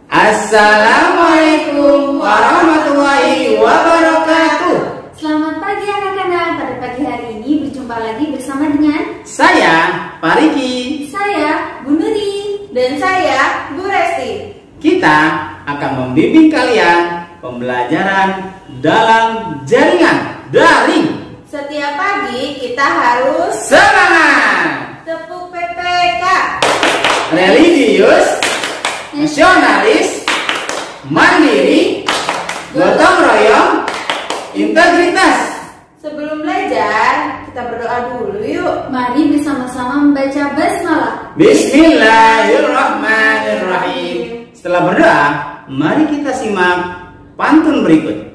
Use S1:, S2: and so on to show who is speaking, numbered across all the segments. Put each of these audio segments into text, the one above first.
S1: Assalamualaikum warahmatullahi wabarakatuh.
S2: Selamat pagi anak-anak. Pada pagi hari ini berjumpa lagi bersama dengan
S1: saya, Pak Riki.
S2: saya, Bu Nuri,
S3: dan saya, Bu Resti.
S1: Kita akan membimbing kalian pembelajaran dalam jaringan daring.
S3: Setiap pagi kita harus
S1: Semangat!
S3: tepuk PPK.
S1: Religius, nasionalis, mandiri, gotong royong, integritas.
S3: Sebelum belajar, kita berdoa dulu yuk.
S2: Mari bersama-sama membaca basmalah.
S1: Bismillahirrahmanirrahim. Setelah berdoa, mari kita simak pantun berikut.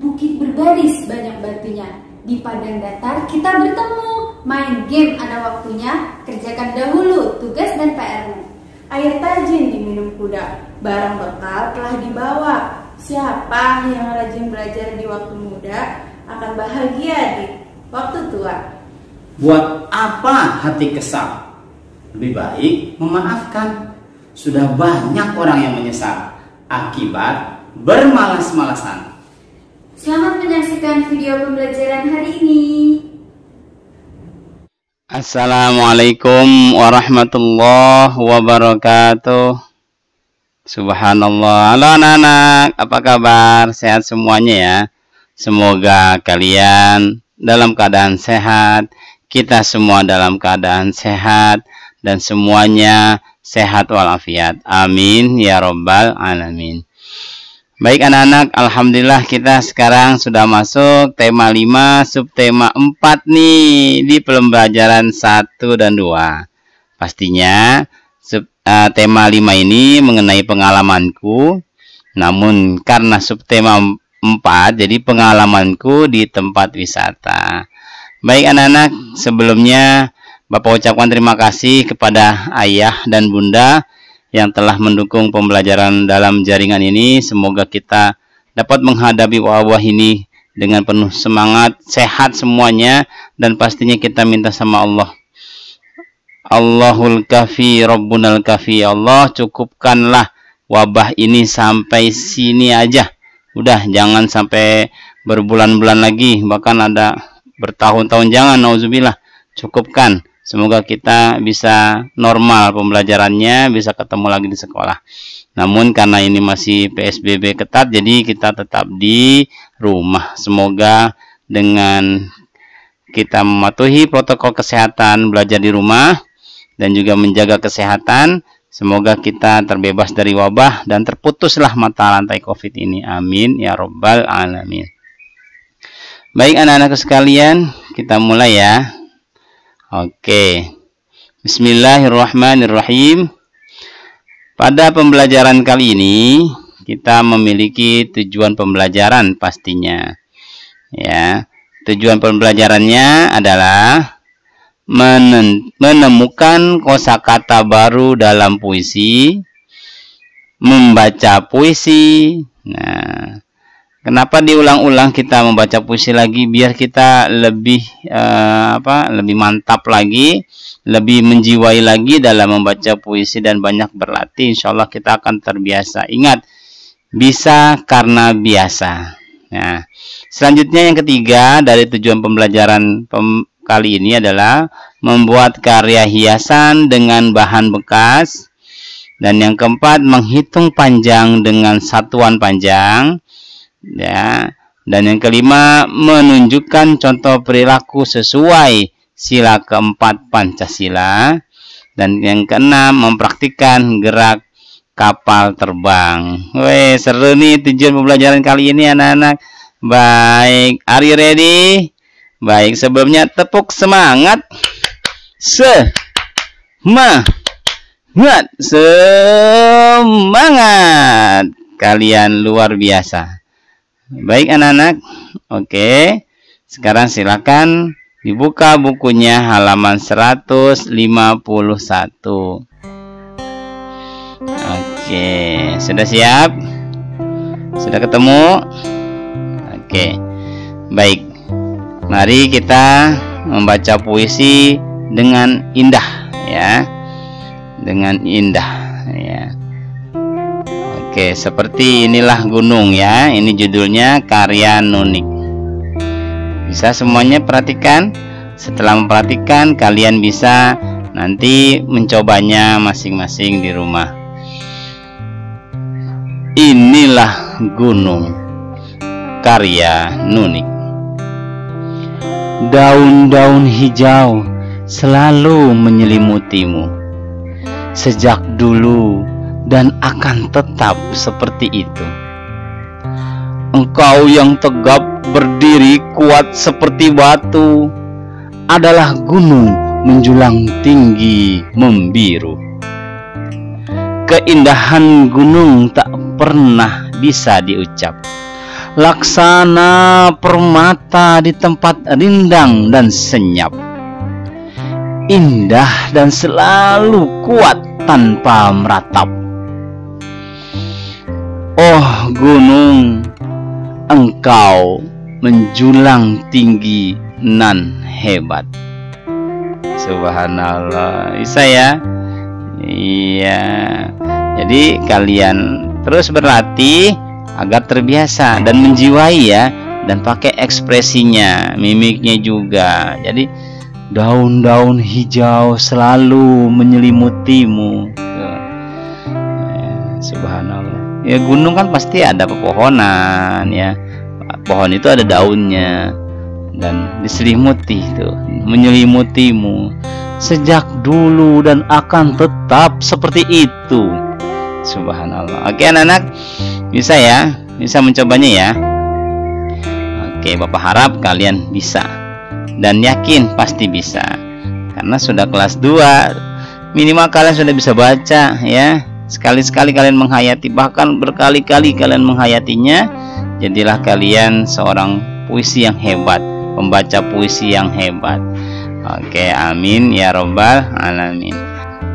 S2: Bukit berbaris banyak batunya, di padang datar kita bertemu. Main game ada waktunya, kerjakan dahulu tugas dan PR-mu.
S3: Air tajin diminum kuda, barang bekal telah dibawa. Siapa yang rajin belajar di waktu muda akan bahagia di waktu tua.
S1: Buat apa hati kesal? Lebih baik memaafkan. Sudah banyak orang yang menyesal akibat bermalas-malasan.
S2: Selamat menyaksikan video pembelajaran hari ini.
S4: Assalamualaikum warahmatullahi wabarakatuh. Subhanallah. Halo anak-anak, apa kabar? Sehat semuanya ya. Semoga kalian dalam keadaan sehat, kita semua dalam keadaan sehat, dan semuanya sehat walafiat. Amin ya robbal alamin. Baik anak-anak, alhamdulillah kita sekarang sudah masuk tema 5, subtema 4 nih di pembelajaran 1 dan 2. Pastinya tema 5 ini mengenai pengalamanku, namun karena subtema 4 jadi pengalamanku di tempat wisata. Baik anak-anak, sebelumnya Bapak ucapkan terima kasih kepada ayah dan bunda yang telah mendukung pembelajaran dalam jaringan ini. Semoga kita dapat menghadapi wabah ini dengan penuh semangat, sehat semuanya, dan pastinya kita minta sama Allah. Allahul kafi, Rabbunal kafi. Allah, cukupkanlah wabah ini sampai sini aja. Udah, jangan sampai berbulan-bulan lagi, bahkan ada bertahun-tahun, jangan, nauzubillah. Cukupkan. Semoga kita bisa normal pembelajarannya, bisa ketemu lagi di sekolah. Namun karena ini masih PSBB ketat, jadi kita tetap di rumah. Semoga dengan kita mematuhi protokol kesehatan, belajar di rumah, dan juga menjaga kesehatan, semoga kita terbebas dari wabah dan terputuslah mata rantai COVID ini. Amin ya robbal alamin. Baik anak-anak sekalian, kita mulai ya. Oke, bismillahirrahmanirrahim. Pada pembelajaran kali ini kita memiliki tujuan pembelajaran pastinya. Ya, tujuan pembelajarannya adalah menemukan kosakata baru dalam puisi, membaca puisi. Nah, kenapa diulang-ulang kita membaca puisi lagi? Biar kita lebih lebih mantap lagi, lebih menjiwai lagi dalam membaca puisi dan banyak berlatih. Insya Allah kita akan terbiasa. Ingat, bisa karena biasa. Nah, selanjutnya yang ketiga dari tujuan pembelajaran kali ini adalah membuat karya hiasan dengan bahan bekas. Dan yang keempat, menghitung panjang dengan satuan panjang. Ya, dan yang kelima, menunjukkan contoh perilaku sesuai sila keempat Pancasila. Dan yang keenam, mempraktikkan gerak kapal terbang. Weh, seru nih tujuan pembelajaran kali ini anak-anak. Baik, are you ready? Baik, sebelumnya tepuk semangat. Semangat. Kalian luar biasa. Baik anak-anak, oke. Sekarang silakan dibuka bukunya halaman 151. Oke, sudah siap? Sudah ketemu? Oke, baik. Mari kita membaca puisi dengan indah, ya, dengan indah, ya. Oke. Oke, seperti inilah gunung ya. Ini judulnya karya Nunik. Bisa semuanya perhatikan. Setelah memperhatikan, kalian bisa nanti mencobanya masing-masing di rumah. Inilah gunung karya Nunik. Daun-daun hijau selalu menyelimutimu sejak dulu dan akan tetap seperti itu. Engkau yang tegap berdiri kuat seperti batu adalah gunung menjulang tinggi membiru. Keindahan gunung tak pernah bisa diucap. Laksana permata di tempat rindang dan senyap. Indah dan selalu kuat tanpa meratap. Oh gunung, engkau menjulang tinggi nan hebat. Subhanallah. Bisa ya? Iya. Jadi kalian terus berlatih agar terbiasa dan menjiwai ya, dan pakai ekspresinya, mimiknya juga. Jadi daun-daun hijau selalu menyelimutimu. Subhanallah. Ya gunung kan pasti ada pepohonan ya. Pohon itu ada daunnya dan diselimuti tuh, menyelimutimu sejak dulu dan akan tetap seperti itu. Subhanallah. Oke anak-anak, bisa ya, bisa mencobanya ya. Oke, Bapak harap kalian bisa dan yakin pasti bisa, karena sudah kelas 2, minimal kalian sudah bisa baca ya. Sekali-sekali kalian menghayati, bahkan berkali-kali kalian menghayatinya. Jadilah kalian seorang puisi yang hebat, pembaca puisi yang hebat. Oke, amin ya robbal alamin.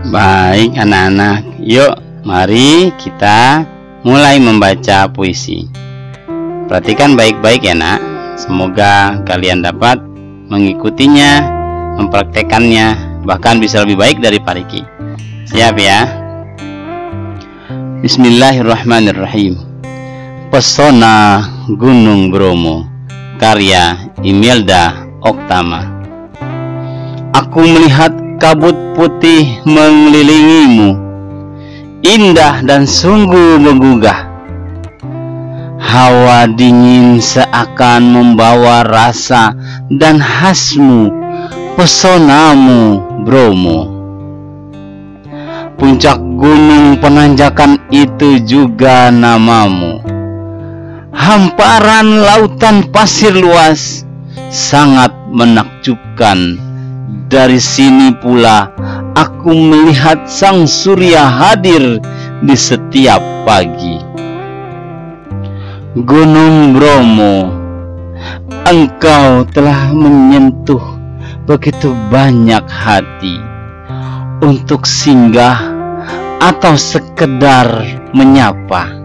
S4: Baik anak-anak, yuk mari kita mulai membaca puisi. Perhatikan baik-baik ya nak. Semoga kalian dapat mengikutinya, mempraktekannya, bahkan bisa lebih baik dari Pak Riki. Siap ya? Bismillahirrahmanirrahim. Pesona Gunung Bromo, karya Imelda Oktama. Aku melihat kabut putih mengelilingimu, indah dan sungguh menggugah. Hawa dingin seakan membawa rasa dan khasmu, pesonamu Bromo. Puncak gunung penanjakan itu juga namamu. Hamparan lautan pasir luas sangat menakjubkan. Dari sini pula aku melihat sang surya hadir di setiap pagi. Gunung Bromo, engkau telah menyentuh begitu banyak hati untuk singgah atau sekedar menyapa.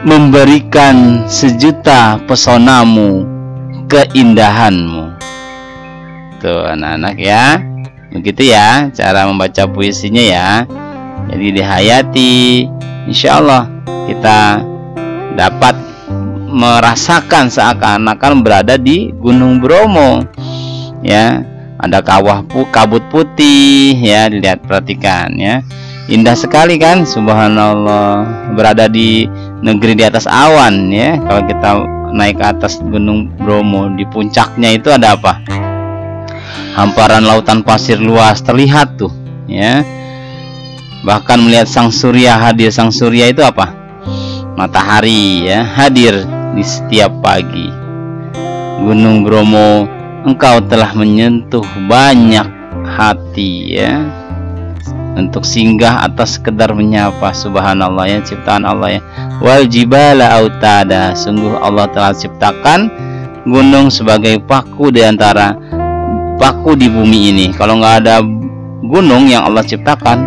S4: Memberikan sejuta pesonamu, keindahanmu. Tuh anak-anak ya, begitu ya cara membaca puisinya ya. Jadi dihayati, insya Allah kita dapat merasakan seakan-akan berada di Gunung Bromo ya. Ada kabut putih ya, dilihat, perhatikan ya. Indah sekali kan, subhanallah, berada di negeri di atas awan ya. Kalau kita naik ke atas Gunung Bromo, di puncaknya itu ada apa? Hamparan lautan pasir luas terlihat tuh ya. Bahkan melihat sang surya hadir. Sang surya itu apa? Matahari ya, hadir di setiap pagi. Gunung Bromo, engkau telah menyentuh banyak hati ya, untuk singgah atau sekedar menyapa. Subhanallah ya, ciptaan Allah ya. Wal jibala autada, sungguh Allah telah ciptakan gunung sebagai paku di antara paku di bumi ini. Kalau nggak ada gunung yang Allah ciptakan,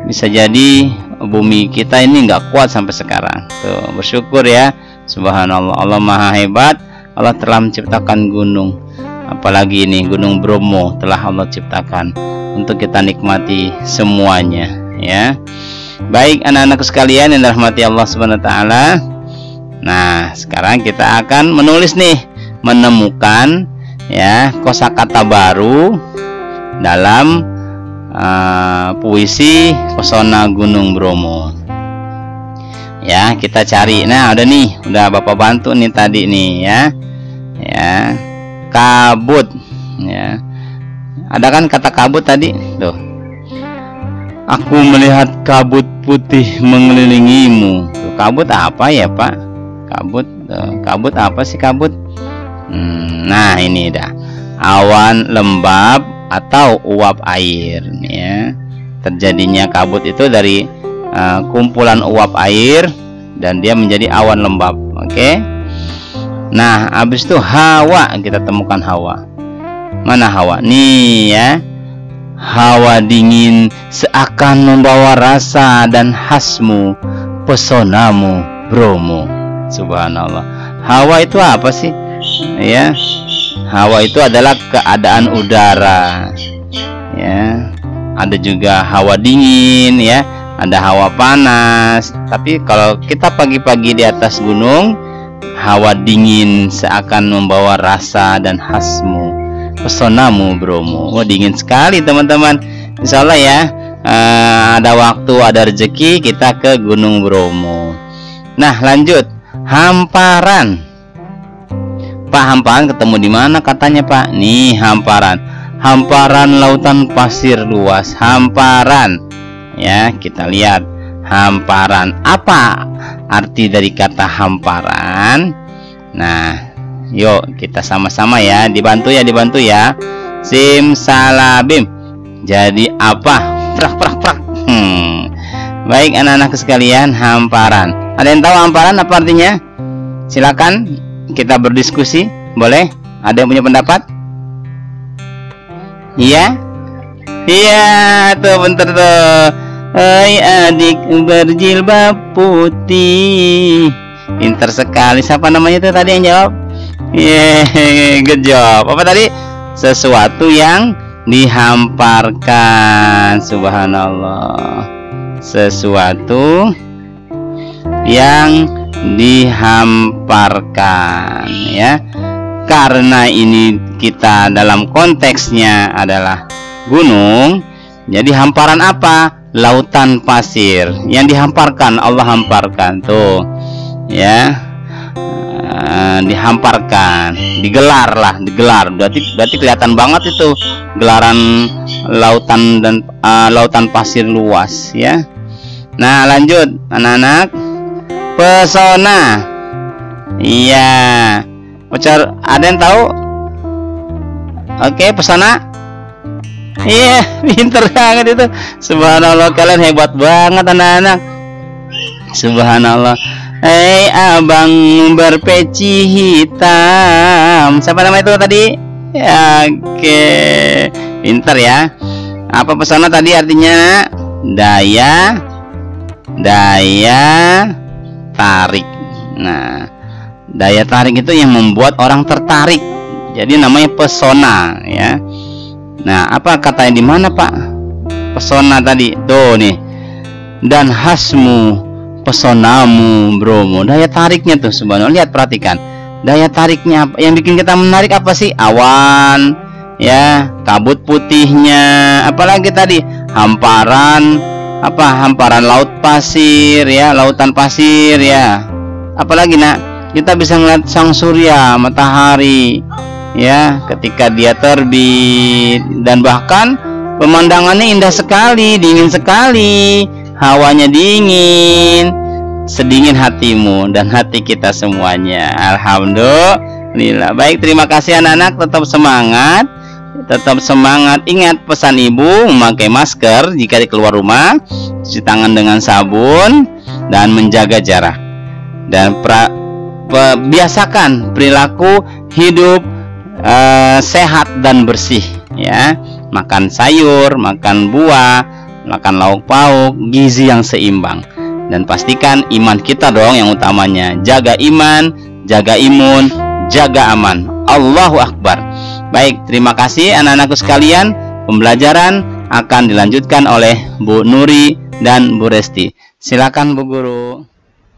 S4: bisa jadi bumi kita ini nggak kuat sampai sekarang. Tuh, bersyukur ya, subhanallah, Allah maha hebat. Allah telah menciptakan gunung, apalagi ini Gunung Bromo telah Allah ciptakan. untuk kita nikmati semuanya, ya. Baik anak-anakku sekalian yang dirahmati Allah Subhanahu wa taala. Nah, sekarang kita akan menulis nih, menemukan ya kosakata baru dalam puisi Pesona Gunung Bromo. Ya, kita cari. Nah, udah nih, udah Bapak bantu nih tadi nih ya. Ya. Kabut. Ya. Ada kan kata kabut tadi? Tuh. Aku melihat kabut putih mengelilingimu. Tuh, kabut apa ya, Pak? Kabut apa sih kabut? Nah, ini dah. Awan lembab atau uap air, ya. Terjadinya kabut itu dari kumpulan uap air dan dia menjadi awan lembab. Oke. Nah, habis itu hawa, kita temukan hawa. Mana hawa? Nih ya. Hawa dingin seakan membawa rasa dan khasmu, pesonamu Bromo. Subhanallah. Hawa itu apa sih? Ya. Hawa itu adalah keadaan udara. Ya. Ada juga hawa dingin ya, ada hawa panas. Tapi kalau kita pagi-pagi di atas gunung, hawa dingin seakan membawa rasa dan khasmu, pesonamu Bromo. Wah, dingin sekali teman-teman. Insya Allah ya, ada waktu, ada rezeki kita ke Gunung Bromo. Nah, lanjut. Hamparan. Pak, hamparan ketemu di mana katanya, Pak? Nih, hamparan. Hamparan lautan pasir luas. Hamparan. Ya, kita lihat. Hamparan. Apa arti dari kata hamparan? Nah, yuk kita sama-sama ya, dibantu ya. Simsalabim. Jadi apa? Prak. Baik anak-anak sekalian, hamparan. Ada yang tahu hamparan apa artinya? Silakan kita berdiskusi, boleh? Ada yang punya pendapat? Iya? Iya, tuh bentar tuh. Hai adik berjilbab putih. Pinter sekali. Siapa namanya tuh tadi yang jawab? Good job. Apa tadi? Sesuatu yang dihamparkan. Subhanallah. Sesuatu yang dihamparkan, ya. Karena ini kita dalam konteksnya adalah gunung, jadi hamparan apa? Lautan pasir yang dihamparkan, Allah hamparkan tuh, ya. Dihamparkan, digelar, berarti kelihatan banget itu gelaran lautan dan lautan pasir luas, ya. Nah, lanjut anak-anak. Pesona. Iya. Ada yang tahu? Oke, pesona. Iya, pinter banget itu. Subhanallah, kalian hebat banget anak-anak. Subhanallah. Hei abang berpeci hitam. Siapa nama itu tadi? Ya, oke. Pinter ya. Apa pesona tadi artinya? Daya tarik. Nah, daya tarik itu yang membuat orang tertarik. Jadi namanya pesona, ya. Nah, apa katanya di mana, Pak? Pesona tadi. Tuh nih. Dan khasmu, pesonamu Bromo. Daya tariknya tuh subhanallah. Lihat, perhatikan. Daya tariknya apa? Yang bikin kita menarik apa sih? Awan, ya, kabut putihnya. Apalagi tadi? Hamparan laut pasir, ya, lautan pasir, ya. Apalagi nak, kita bisa ngeliat sang surya, matahari, ya, ketika dia terbit, dan bahkan pemandangannya indah sekali, dingin sekali, hawanya dingin, sedingin hatimu dan hati kita semuanya. Alhamdulillah. Baik, terima kasih anak-anak, tetap semangat. Ingat pesan ibu, memakai masker jika keluar rumah, cuci tangan dengan sabun, dan menjaga jarak. Dan biasakan perilaku hidup sehat dan bersih, ya. Makan sayur, makan buah, makan lauk pauk, gizi yang seimbang. Dan pastikan iman kita dong yang utamanya. Jaga iman, jaga imun, jaga aman. Allahu Akbar. Baik, terima kasih anak-anakku sekalian. Pembelajaran akan dilanjutkan oleh Bu Nuri dan Bu Resti. Silakan Bu Guru.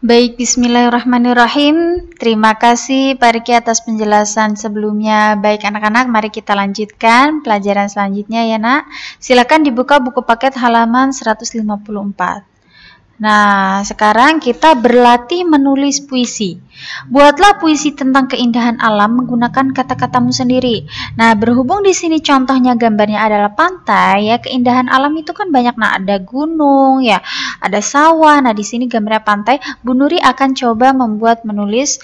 S5: Baik, bismillahirrahmanirrahim. Terima kasih Pak Riki atas penjelasan sebelumnya. Baik anak-anak, mari kita lanjutkan pelajaran selanjutnya ya nak. Silakan dibuka buku paket halaman 154. Nah, sekarang kita berlatih menulis puisi. Buatlah puisi tentang keindahan alam menggunakan kata-katamu sendiri. Nah, berhubung di sini contohnya gambarnya adalah pantai, ya keindahan alam itu kan banyak. Nah, ada gunung, ya, ada sawah. Nah, di sini gambarnya pantai. Bu Nuri akan coba menulis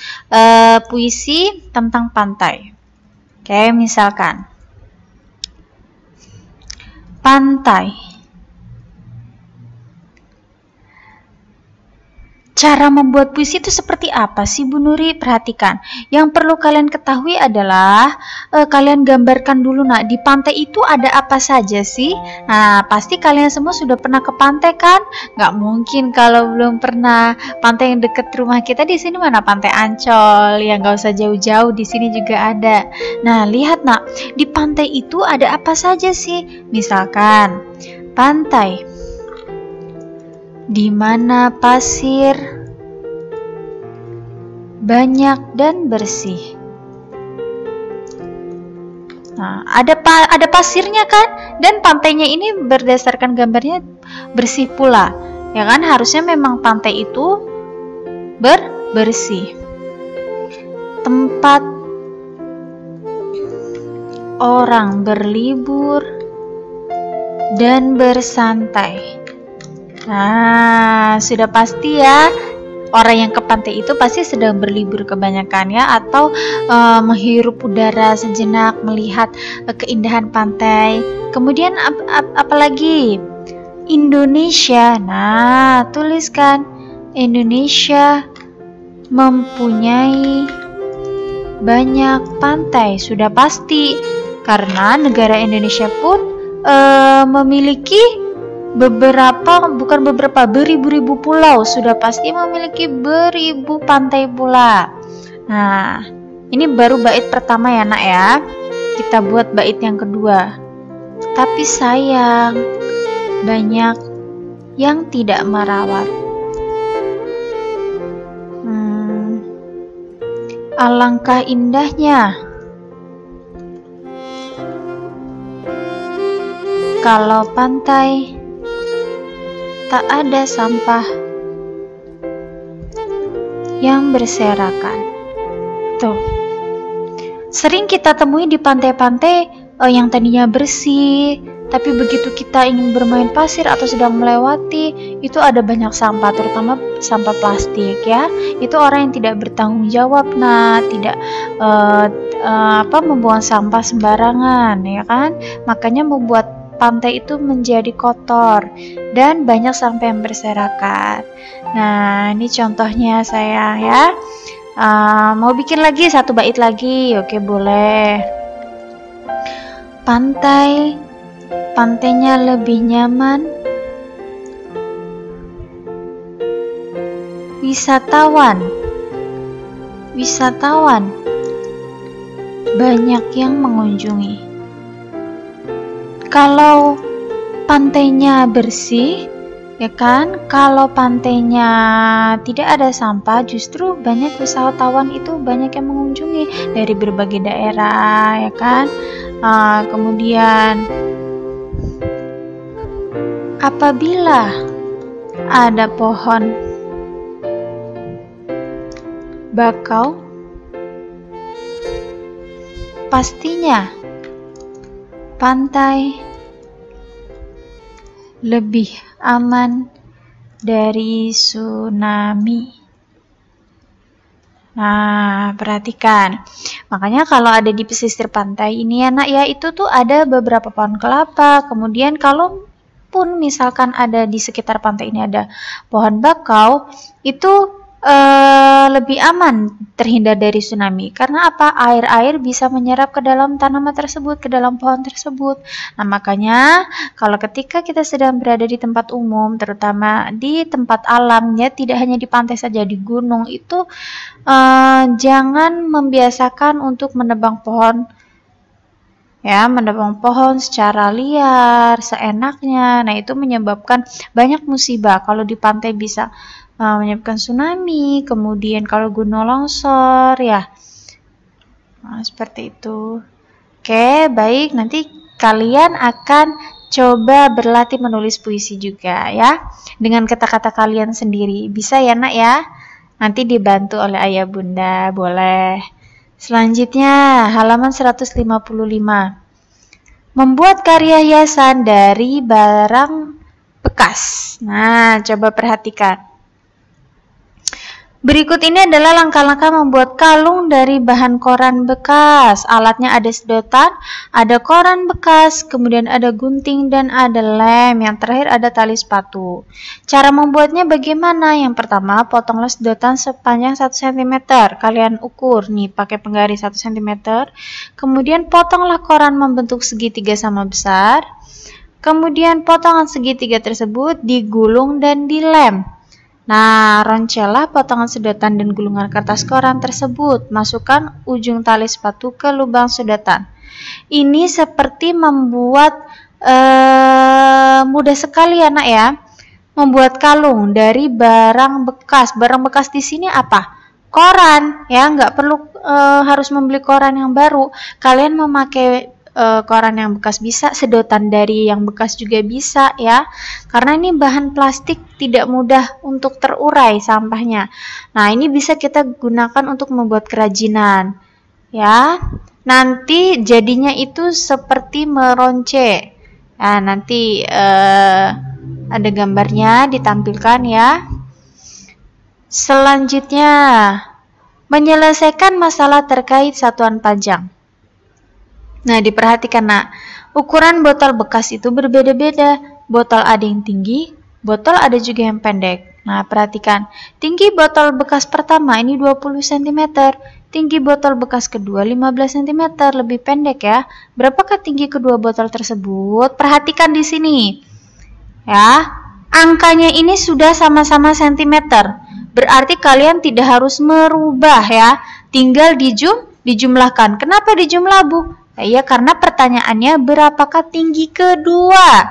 S5: puisi tentang pantai. Oke, misalkan pantai. Cara membuat puisi itu seperti apa sih Bu Nuri? Perhatikan. Yang perlu kalian ketahui adalah kalian gambarkan dulu nak, di pantai itu ada apa saja sih? Nah, pasti kalian semua sudah pernah ke pantai kan? Nggak mungkin kalau belum pernah. Pantai yang dekat rumah kita di sini mana? Pantai Ancol. Ya nggak usah jauh-jauh, di sini juga ada. Nah, lihat nak, di pantai itu ada apa saja sih? Misalkan pantai di mana pasir banyak dan bersih. Nah, ada pasirnya kan, dan pantainya ini berdasarkan gambarnya bersih pula, ya kan? Harusnya memang pantai itu bersih. Tempat orang berlibur dan bersantai. Nah, sudah pasti ya, orang yang ke pantai itu pasti sedang berlibur kebanyakan ya, atau menghirup udara sejenak, melihat keindahan pantai. Kemudian apalagi? Indonesia. Nah, tuliskan Indonesia mempunyai banyak pantai. Sudah pasti, karena negara Indonesia pun memiliki beribu-ribu pulau. Sudah pasti memiliki beribu pantai pula. Nah, ini baru bait pertama ya nak ya. Kita buat bait yang kedua. Tapi sayang, banyak yang tidak merawat. Alangkah indahnya kalau pantai tak ada sampah yang berserakan. Tuh, sering kita temui di pantai-pantai yang tadinya bersih, tapi begitu kita ingin bermain pasir atau sedang melewati, itu ada banyak sampah, terutama sampah plastik ya. Itu orang yang tidak bertanggung jawab, nah, tidak membuang sampah sembarangan, ya kan? Makanya membuat pantai itu menjadi kotor dan banyak sampah yang berserakan. Nah, ini contohnya saya ya. Mau bikin lagi satu bait lagi? Oke, boleh. Pantainya lebih nyaman. Wisatawan banyak yang mengunjungi. Kalau pantainya bersih, ya kan? Kalau pantainya tidak ada sampah, justru banyak wisatawan itu banyak yang mengunjungi dari berbagai daerah, ya kan? Kemudian apabila ada pohon bakau, pastinya pantai lebih aman dari tsunami. Nah, perhatikan. Makanya kalau ada di pesisir pantai ini ya nak ya, itu tuh ada beberapa pohon kelapa. Kemudian kalaupun misalkan ada di sekitar pantai ini ada pohon bakau, itu lebih aman terhindar dari tsunami. Karena apa? Air bisa menyerap ke dalam tanaman tersebut, ke dalam pohon tersebut. Nah, makanya kalau ketika kita sedang berada di tempat umum, terutama di tempat alam ya, tidak hanya di pantai saja, di gunung itu jangan membiasakan untuk menebang pohon ya, menebang pohon secara liar, seenaknya. Nah, itu menyebabkan banyak musibah. Kalau di pantai bisa menyebabkan tsunami, kemudian kalau gunung longsor, ya. Nah, seperti itu. Oke, baik. Nanti kalian akan coba berlatih menulis puisi juga, ya. Dengan kata-kata kalian sendiri. Bisa ya, Nak, ya? Nanti dibantu oleh ayah bunda, boleh. Selanjutnya, halaman 155. Membuat karya hiasan dari barang bekas. Nah, coba perhatikan. Berikut ini adalah langkah-langkah membuat kalung dari bahan koran bekas. Alatnya ada sedotan, ada koran bekas, kemudian ada gunting, dan ada lem. Yang terakhir ada tali sepatu. Cara membuatnya bagaimana? Yang pertama, potonglah sedotan sepanjang 1 cm. Kalian ukur nih pakai penggaris 1 cm. Kemudian potonglah koran membentuk segitiga sama besar. Kemudian potongan segitiga tersebut digulung dan dilem. Nah, roncelah potongan sedotan dan gulungan kertas koran tersebut. Masukkan ujung tali sepatu ke lubang sedotan. Ini seperti membuat mudah sekali ya, Nak, ya. Membuat kalung dari barang bekas. Barang bekas di sini apa? Koran, ya. Nggak perlu harus membeli koran yang baru. Kalian memakai koran yang bekas bisa, sedotan dari yang bekas juga bisa, ya. Karena ini bahan plastik tidak mudah untuk terurai sampahnya. Nah, ini bisa kita gunakan untuk membuat kerajinan, ya. Nanti jadinya itu seperti meronce. Nah, nanti ada gambarnya ditampilkan, ya. Selanjutnya, menyelesaikan masalah terkait satuan panjang. Nah, diperhatikan, Nak. Ukuran botol bekas itu berbeda-beda. Botol ada yang tinggi, botol ada juga yang pendek. Nah, perhatikan. Tinggi botol bekas pertama ini 20 cm. Tinggi botol bekas kedua 15 cm. Lebih pendek, ya. Berapakah tinggi kedua botol tersebut? Perhatikan di sini. Ya, angkanya ini sudah sama-sama sentimeter. Berarti kalian tidak harus merubah, ya. Tinggal dijumlahkan. Kenapa dijumlah, Bu? Ya, karena pertanyaannya berapakah tinggi kedua?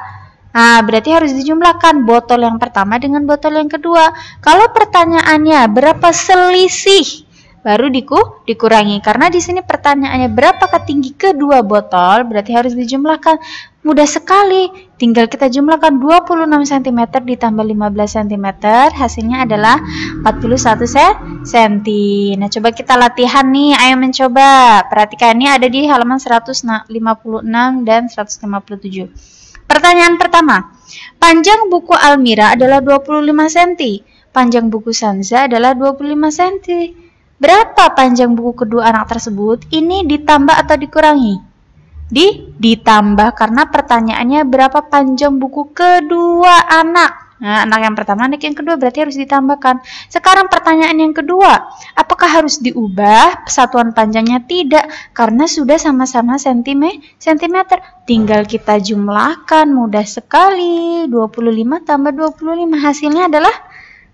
S5: Nah, berarti harus dijumlahkan botol yang pertama dengan botol yang kedua. Kalau pertanyaannya berapa selisih, baru dikurangi. Karena di sini pertanyaannya berapakah tinggi kedua botol, berarti harus dijumlahkan. Mudah sekali, tinggal kita jumlahkan 26 cm ditambah 15 cm, hasilnya adalah 41 cm. Nah, coba kita latihan nih, ayo mencoba. Perhatikan, ini ada di halaman 156 dan 157. Pertanyaan pertama, panjang buku Almira adalah 25 cm, panjang buku Sanza adalah 25 cm. Berapa panjang buku kedua anak tersebut? Ini ditambah atau dikurangi? Ditambah, karena pertanyaannya berapa panjang buku kedua anak. Nah, anak yang pertama, anak yang kedua, berarti harus ditambahkan. Sekarang pertanyaan yang kedua, apakah harus diubah satuan panjangnya? Tidak, karena sudah sama-sama sentimeter. Tinggal kita jumlahkan, mudah sekali. 25 tambah 25, hasilnya adalah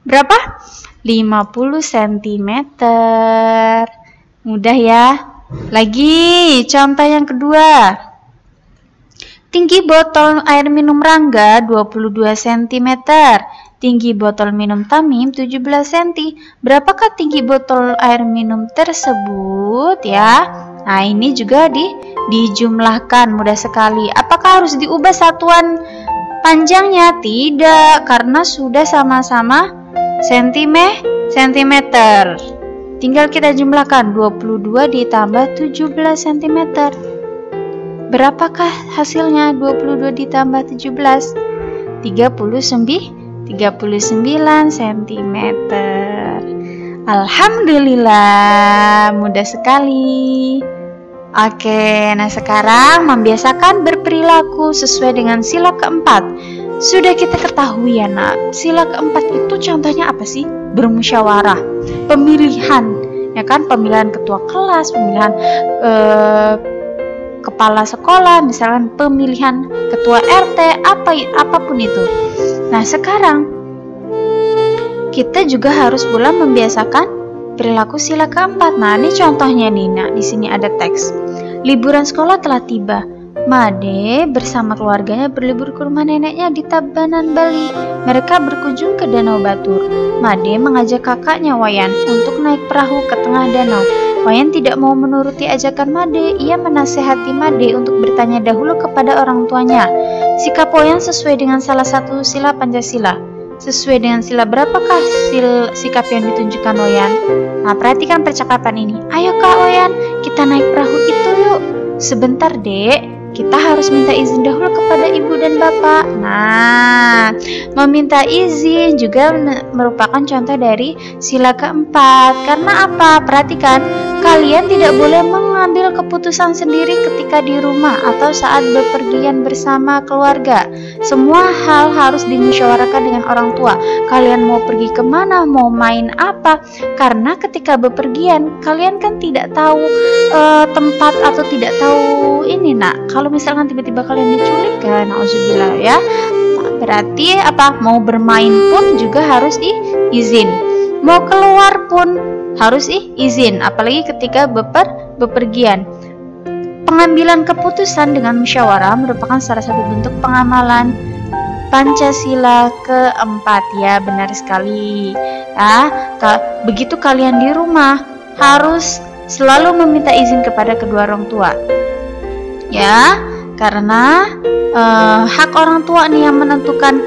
S5: berapa? 50 cm. Mudah, ya. Lagi, contoh yang kedua. Tinggi botol air minum Rangga 22 cm. Tinggi botol minum Tamim 17 cm. Berapakah tinggi botol air minum tersebut, ya? Nah, ini juga dijumlahkan, mudah sekali. Apakah harus diubah satuan panjangnya? Tidak, karena sudah sama-sama sentimeter. Tinggal kita jumlahkan 22 ditambah 17 cm. Berapakah hasilnya 22 ditambah 17? 39 cm. Alhamdulillah, mudah sekali. Oke, nah sekarang membiasakan berperilaku sesuai dengan sila keempat. Sudah kita ketahui, ya, Nak, sila keempat itu contohnya apa sih? Bermusyawarah, pemilihan, ya kan, pemilihan ketua kelas, pemilihan kepala sekolah, misalkan pemilihan ketua RT, apapun itu. Nah, sekarang kita juga harus pula membiasakan perilaku sila keempat. Nah, ini contohnya nih, Nah, di sini ada teks. Liburan sekolah telah tiba. Made bersama keluarganya berlibur ke rumah neneknya di Tabanan, Bali. Mereka berkunjung ke Danau Batur. Made mengajak kakaknya Wayan untuk naik perahu ke tengah danau. Wayan tidak mau menuruti ajakan Made. Ia menasehati Made untuk bertanya dahulu kepada orang tuanya. Sikap Wayan sesuai dengan salah satu sila Pancasila. Sesuai dengan sila berapakah sikap yang ditunjukkan Wayan? Nah, perhatikan percakapan ini. Ayo Kak Wayan, kita naik perahu itu yuk. Sebentar Dek, kita harus minta izin dahulu kepada ibu dan bapak. Nah, meminta izin juga merupakan contoh dari sila keempat. Karena apa? Perhatikan, kalian tidak boleh mengambil keputusan sendiri ketika di rumah atau saat bepergian bersama keluarga. Semua hal harus dimusyawarahkan dengan orang tua. Kalian mau pergi kemana, mau main apa? Karena ketika bepergian, kalian kan tidak tahu tempat atau tidak tahu ini nak. Kalau misalkan tiba-tiba kalian diculik kan, auzubillah ya. Berarti apa? Mau bermain pun juga harus izin. Mau keluar pun harus izin, apalagi ketika bepergian. Pengambilan keputusan dengan musyawarah merupakan salah satu bentuk pengamalan Pancasila keempat. Ya, benar sekali. Ya, begitu kalian di rumah harus selalu meminta izin kepada kedua orang tua. Ya, karena hak orang tua nih yang menentukan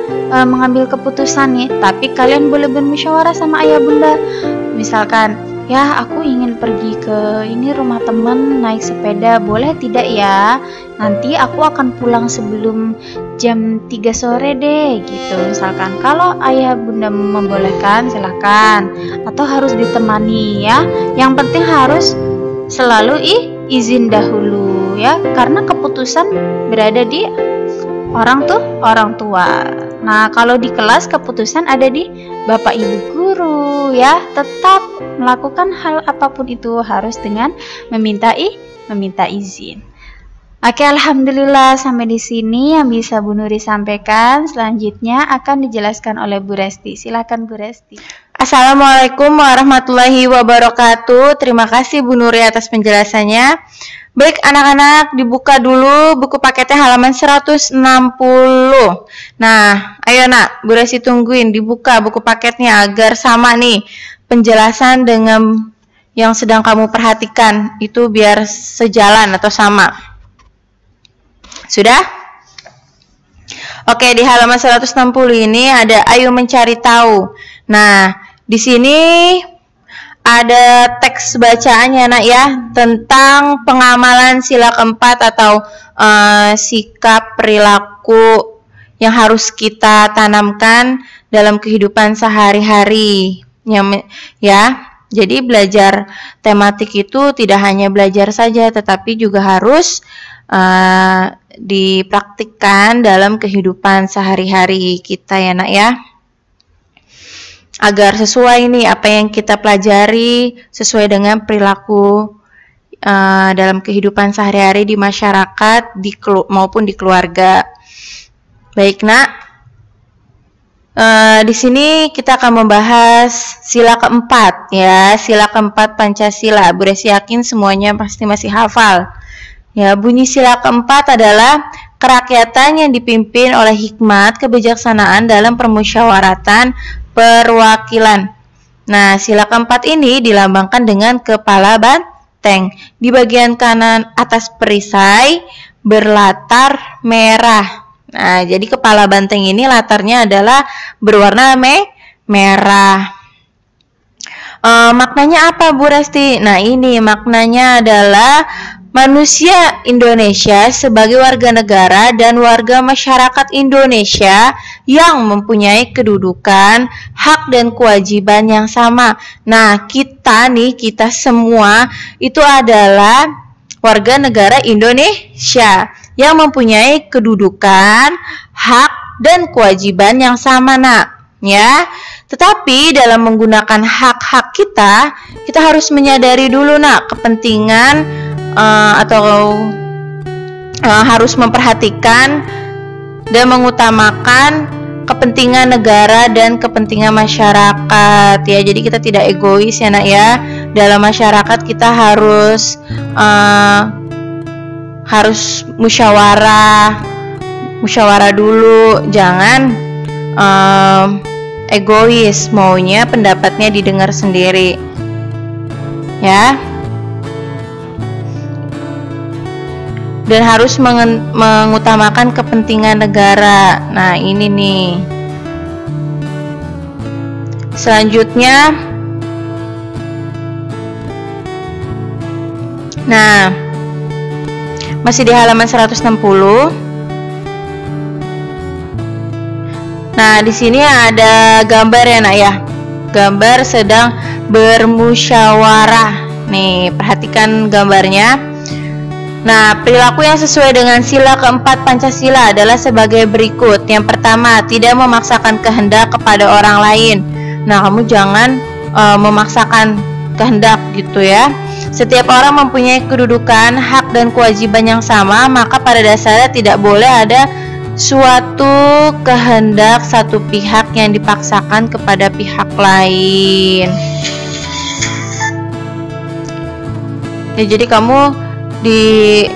S5: mengambil keputusan nih. Tapi kalian boleh bermusyawarah sama ayah bunda. Misalkan, ya aku ingin pergi ke ini rumah teman naik sepeda, boleh tidak ya? Nanti aku akan pulang sebelum jam 3 sore deh gitu. Misalkan kalau ayah bunda membolehkan silahkan, atau harus ditemani ya. Yang penting harus selalu izin dahulu ya, karena keputusan berada di orang tua. Nah, kalau di kelas keputusan ada di bapak ibu guru ya. Tetap melakukan hal apapun itu harus dengan meminta izin. Oke, alhamdulillah sampai di sini yang bisa Bu Nuri sampaikan. Selanjutnya akan dijelaskan oleh Bu Resti. Silakan Bu Resti.
S3: Assalamualaikum warahmatullahi wabarakatuh. Terima kasih Bu Nuri atas penjelasannya. Baik anak-anak, dibuka dulu buku paketnya halaman 160. Nah, ayo nak, Bu Resti tungguin dibuka buku paketnya agar sama nih penjelasan dengan yang sedang kamu perhatikan itu biar sejalan atau sama. Sudah? Oke, di halaman 160 ini ada ayo mencari tahu. Nah, di sini ada teks bacaannya nak ya, tentang pengamalan sila keempat atau sikap perilaku yang harus kita tanamkan dalam kehidupan sehari-hari ya. Jadi belajar tematik itu tidak hanya belajar saja, tetapi juga harus dipraktikkan dalam kehidupan sehari-hari kita ya nak ya, agar sesuai nih apa yang kita pelajari sesuai dengan perilaku dalam kehidupan sehari-hari di masyarakat maupun di keluarga. Baik nak, di sini kita akan membahas sila keempat ya, sila keempat Pancasila. Bu Resti yakin semuanya pasti masih hafal. Ya, bunyi sila keempat adalah kerakyatan yang dipimpin oleh hikmat kebijaksanaan dalam permusyawaratan perwakilan. Nah, sila keempat ini dilambangkan dengan kepala banteng. Di bagian kanan atas perisai berlatar merah. Nah, jadi kepala banteng ini latarnya adalah berwarna merah. Maknanya apa Bu Resti? Nah, ini maknanya adalah manusia Indonesia sebagai warga negara dan warga masyarakat Indonesia yang mempunyai kedudukan, hak dan kewajiban yang sama. Nah, kita semua itu adalah warga negara Indonesia yang mempunyai kedudukan, hak dan kewajiban yang sama nak, ya. Tetapi dalam menggunakan hak-hak kita harus menyadari dulu nak kepentingan harus memperhatikan dan mengutamakan kepentingan negara dan kepentingan masyarakat ya. Jadi kita tidak egois ya nak ya. Dalam masyarakat kita harus harus musyawarah dulu, jangan egois, maunya pendapatnya didengar sendiri ya. Dan harus mengutamakan kepentingan negara. Nah ini nih. Selanjutnya, nah masih di halaman 160. Nah di sini ada gambar ya nak ya, gambar sedang bermusyawarah. Nih perhatikan gambarnya. Nah, perilaku yang sesuai dengan sila keempat Pancasila adalah sebagai berikut. Yang pertama, tidak memaksakan kehendak kepada orang lain. Nah, kamu jangan memaksakan kehendak gitu ya. Setiap orang mempunyai kedudukan, hak dan kewajiban yang sama, maka pada dasarnya tidak boleh ada suatu kehendak satu pihak yang dipaksakan kepada pihak lain. Ya, jadi kamu di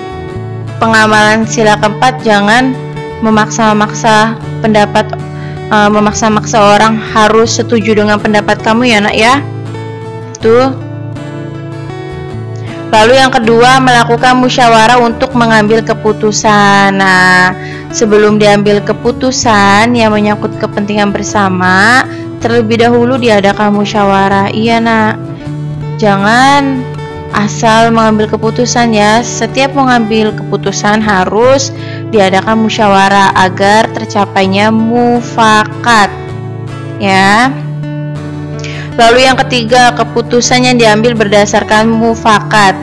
S3: pengamalan sila keempat jangan memaksa-maksa pendapat, memaksa-maksa orang harus setuju dengan pendapat kamu ya nak ya. Tuh. Lalu yang kedua, melakukan musyawarah untuk mengambil keputusan. Nah, sebelum diambil keputusan yang menyangkut kepentingan bersama, terlebih dahulu diadakan musyawarah. Iya nak, jangan asal mengambil keputusan ya. Setiap mengambil keputusan harus diadakan musyawarah agar tercapainya mufakat ya. Lalu yang ketiga, keputusan yang diambil berdasarkan mufakat.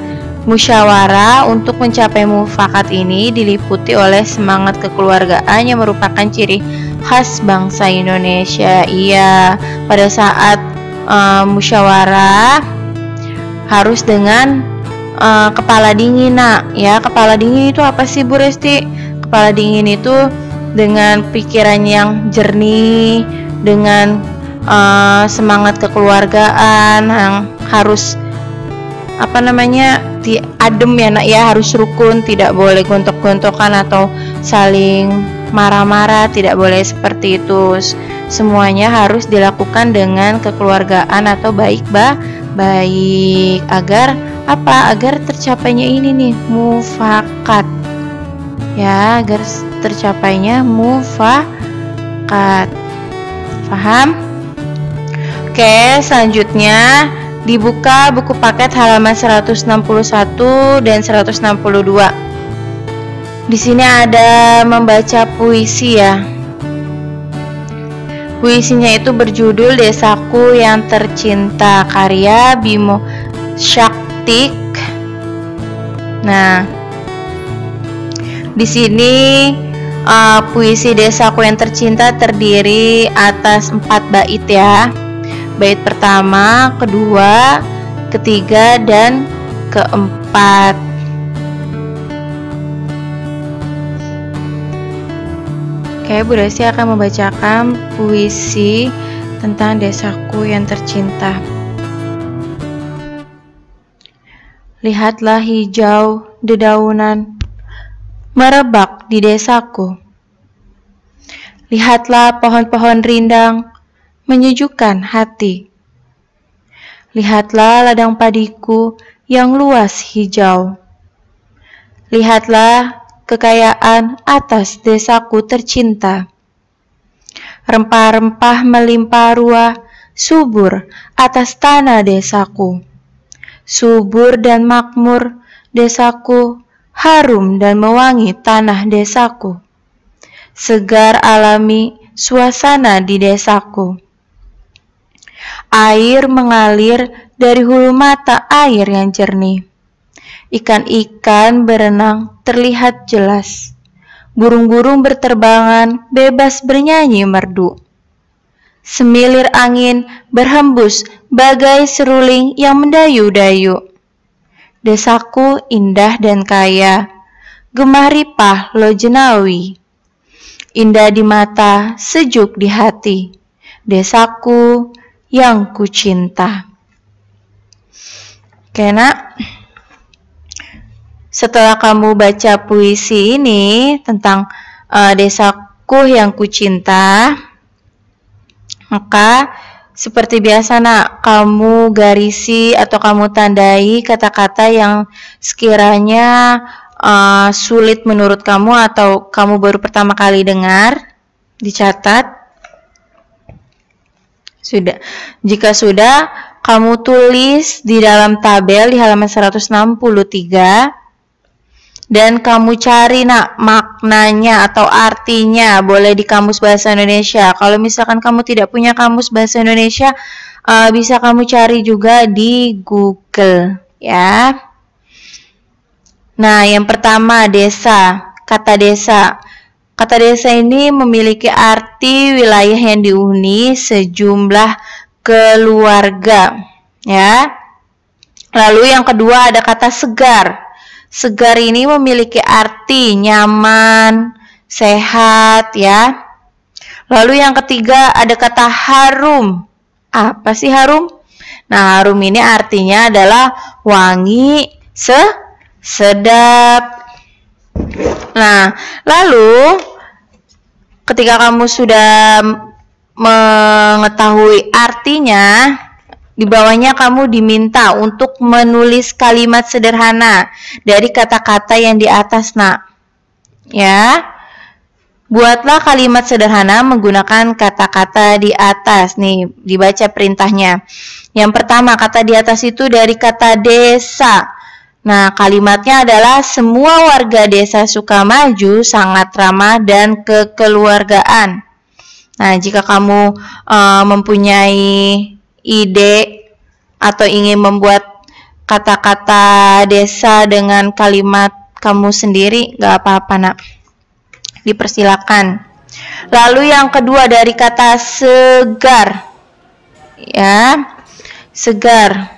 S3: Musyawarah untuk mencapai mufakat ini diliputi oleh semangat kekeluargaan yang merupakan ciri khas bangsa Indonesia. Iya, pada saat musyawarah harus dengan kepala dingin nak ya. Kepala dingin itu apa sih Bu Resti? Kepala dingin itu dengan pikiran yang jernih, dengan semangat kekeluargaan yang harus adem ya nak ya, harus rukun, tidak boleh gontok-gontokan atau saling marah-marah, tidak boleh seperti itu. Semuanya harus dilakukan dengan kekeluargaan atau baik agar apa? Agar tercapainya ini nih, mufakat ya, agar tercapainya mufakat. Paham? Oke, selanjutnya dibuka buku paket halaman 161 dan 162. Di sini ada membaca puisi ya. Puisinya itu berjudul Desaku yang Tercinta, karya Bimo Saktik. Nah, di sini puisi Desaku yang Tercinta terdiri atas 4 bait ya. Bait pertama, kedua, ketiga, dan keempat. Oke, Bu Resti akan membacakan puisi tentang Desaku yang Tercinta. Lihatlah hijau dedaunan merebak di desaku. Lihatlah pohon-pohon rindang menyejukkan hati. Lihatlah ladang padiku yang luas hijau. Lihatlah kekayaan atas desaku tercinta. Rempah-rempah melimpah ruah, subur atas tanah desaku. Subur dan makmur desaku, harum dan mewangi tanah desaku. Segar alami suasana di desaku. Air mengalir dari hulu mata air yang jernih. Ikan-ikan berenang terlihat jelas. Burung-burung berterbangan bebas bernyanyi merdu. Semilir angin berhembus bagai seruling yang mendayu-dayu. Desaku indah dan kaya, gemah ripah lojenawi. Indah di mata, sejuk di hati. Desaku yang kucinta. Oke nak, setelah kamu baca puisi ini tentang desaku yang kucinta, maka seperti biasa nak, kamu garisi atau kamu tandai kata-kata yang sekiranya sulit menurut kamu atau kamu baru pertama kali dengar, dicatat. Sudah. Jika sudah, kamu tulis di dalam tabel di halaman 163 dan kamu cari nak maknanya atau artinya, boleh di kamus bahasa Indonesia. Kalau misalkan kamu tidak punya kamus bahasa Indonesia, bisa kamu cari juga di Google ya. Nah, yang pertama desa, kata desa. Kata desa ini memiliki arti wilayah yang dihuni sejumlah keluarga ya. Lalu yang kedua ada kata segar. Segar ini memiliki arti nyaman, sehat ya. Lalu yang ketiga ada kata harum. Apa sih harum? Nah, harum ini artinya adalah wangi, sedap. Nah, lalu ketika kamu sudah mengetahui artinya, di bawahnya kamu diminta untuk menulis kalimat sederhana dari kata-kata yang di atas nak. Ya. Buatlah kalimat sederhana menggunakan kata-kata di atas. Nih, dibaca perintahnya. Yang pertama, kata di atas itu dari kata desa. Nah, kalimatnya adalah semua warga desa Sukamaju sangat ramah dan kekeluargaan. Nah, jika kamu mempunyai ide atau ingin membuat kata-kata desa dengan kalimat kamu sendiri, gak apa-apa nak. Dipersilakan. Lalu yang kedua dari kata segar. Ya, segar.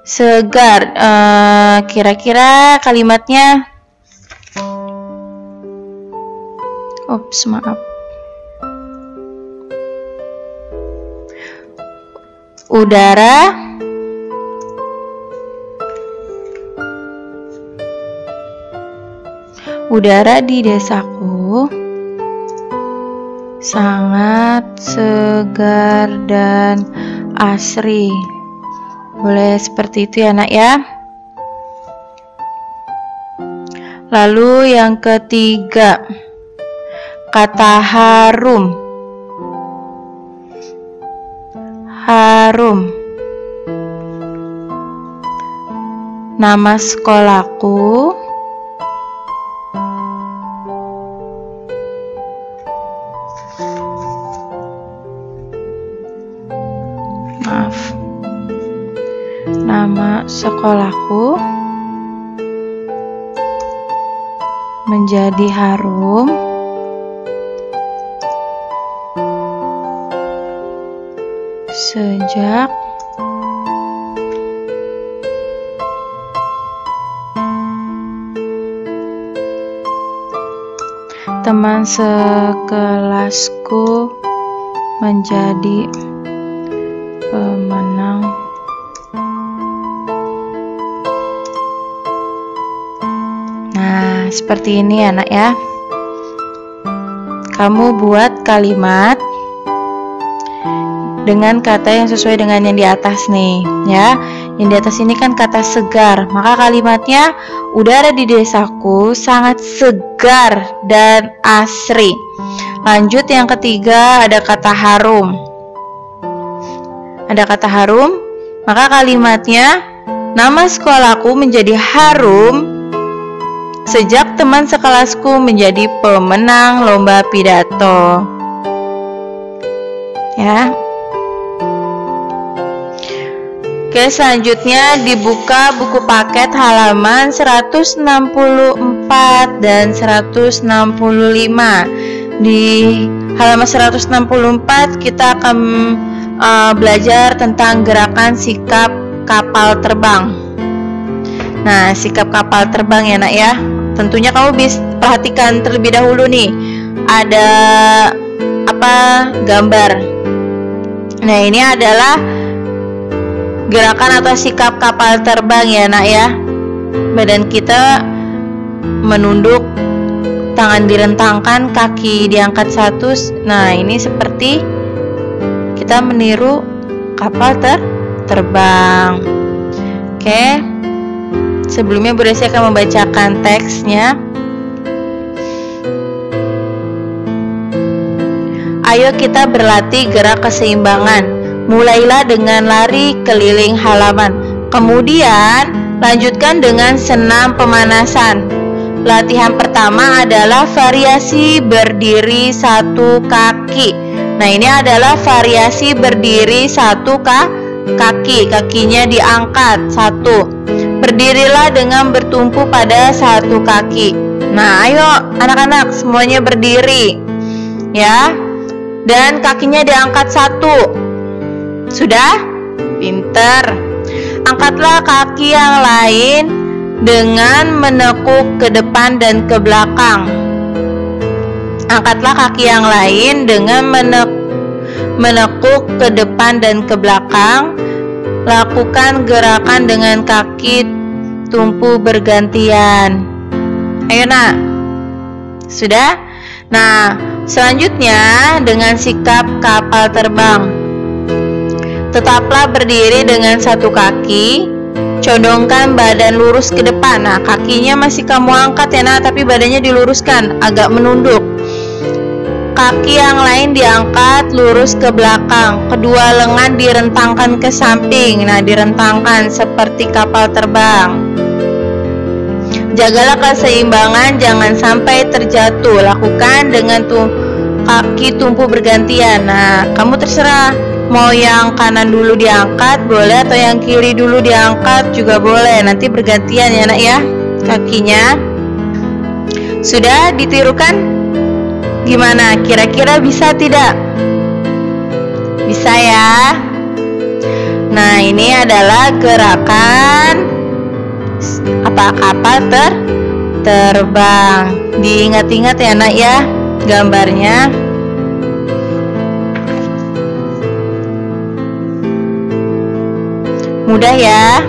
S3: Segar, kira-kira kalimatnya, maaf. Udara di desaku sangat segar dan asri. Boleh seperti itu ya nak ya. Lalu yang ketiga, kata harum. Harum. Nama sekolahku nama sekolahku menjadi harum sejak teman sekelasku menjadi pemenang seperti ini ya nak ya. Kamu buat kalimat dengan kata yang sesuai dengan yang di atas nih ya. Yang di atas ini kan kata segar, maka kalimatnya udara di desaku sangat segar dan asri. Lanjut yang ketiga ada kata harum. Ada kata harum, maka kalimatnya nama sekolahku menjadi harum sejak teman sekelasku menjadi pemenang lomba pidato. Ya. Oke, selanjutnya dibuka buku paket halaman 164 dan 165. Di halaman 164 kita akan belajar tentang gerakan sikap kapal terbang. Nah, sikap kapal terbang ya nak ya. Tentunya kamu bisa perhatikan terlebih dahulu nih. Ada apa gambar. Nah, ini adalah gerakan atau sikap kapal terbang ya nak ya. Badan kita menunduk, tangan direntangkan, kaki diangkat satu. Nah, ini seperti kita meniru kapal terbang. Oke. Sebelumnya Bu Resi akan membacakan teksnya. Ayo kita berlatih gerak keseimbangan. Mulailah dengan lari keliling halaman. Kemudian lanjutkan dengan senam pemanasan. Latihan pertama adalah variasi berdiri satu kaki. Nah, ini adalah variasi berdiri satu kaki. Kakinya diangkat satu. Berdirilah dengan bertumpu pada satu kaki. Nah, ayo anak-anak semuanya berdiri ya. Dan kakinya diangkat satu. Sudah? Pinter. Angkatlah kaki yang lain dengan menekuk ke depan dan ke belakang. Angkatlah kaki yang lain dengan menekuk ke depan dan ke belakang. Lakukan gerakan dengan kaki tumpu bergantian. Ayo nak. Sudah? Nah, selanjutnya dengan sikap kapal terbang. Tetaplah berdiri dengan satu kaki. Condongkan badan lurus ke depan. Nah, kakinya masih kamu angkat ya nak, tapi badannya diluruskan, agak menunduk. Kaki yang lain diangkat lurus ke belakang. Kedua lengan direntangkan ke samping. Nah, direntangkan seperti kapal terbang. Jagalah keseimbangan, jangan sampai terjatuh. Lakukan dengan kaki tumpu bergantian. Nah, kamu terserah. Mau yang kanan dulu diangkat boleh, atau yang kiri dulu diangkat juga boleh. Nanti bergantian ya nak ya kakinya. Sudah ditirukan? Gimana? Kira-kira bisa tidak? Bisa ya. Nah, ini adalah gerakan kapal terbang. Diingat-ingat ya nak ya gambarnya. Mudah ya.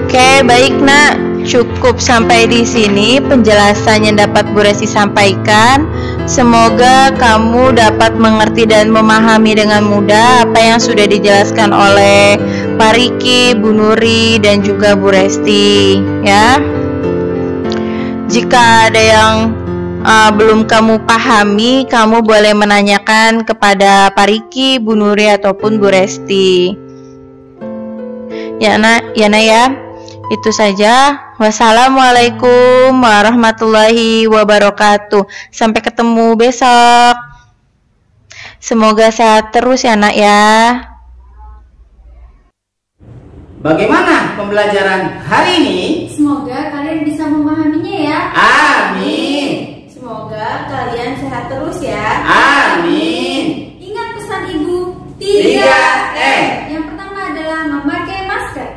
S3: Oke, baik nak. Cukup sampai di sini penjelasan yang dapat Bu Resi sampaikan. Semoga kamu dapat mengerti dan memahami dengan mudah apa yang sudah dijelaskan oleh Pak Riki, Bu Nuri, dan juga Bu Resti ya. Jika ada yang belum kamu pahami, kamu boleh menanyakan kepada Pak Riki, Bu Nuri, ataupun Bu Resti ya nak ya. Itu saja. Wassalamualaikum warahmatullahi wabarakatuh. Sampai ketemu besok. Semoga sehat terus ya nak ya.
S1: Bagaimana pembelajaran hari ini?
S2: Semoga kalian bisa memahaminya ya.
S1: Amin.
S2: Semoga kalian sehat terus ya.
S1: Amin.
S2: Ingat pesan ibu
S1: 3M.
S2: Yang pertama adalah memakai masker.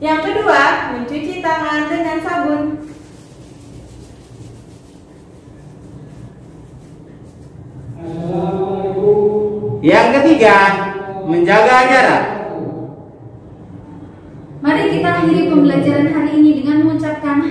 S2: Yang kedua, mencuci tangan dengan sabun.
S1: Yang ketiga, menjaga jarak.
S2: Mari kita akhiri pembelajaran hari ini dengan mengucapkan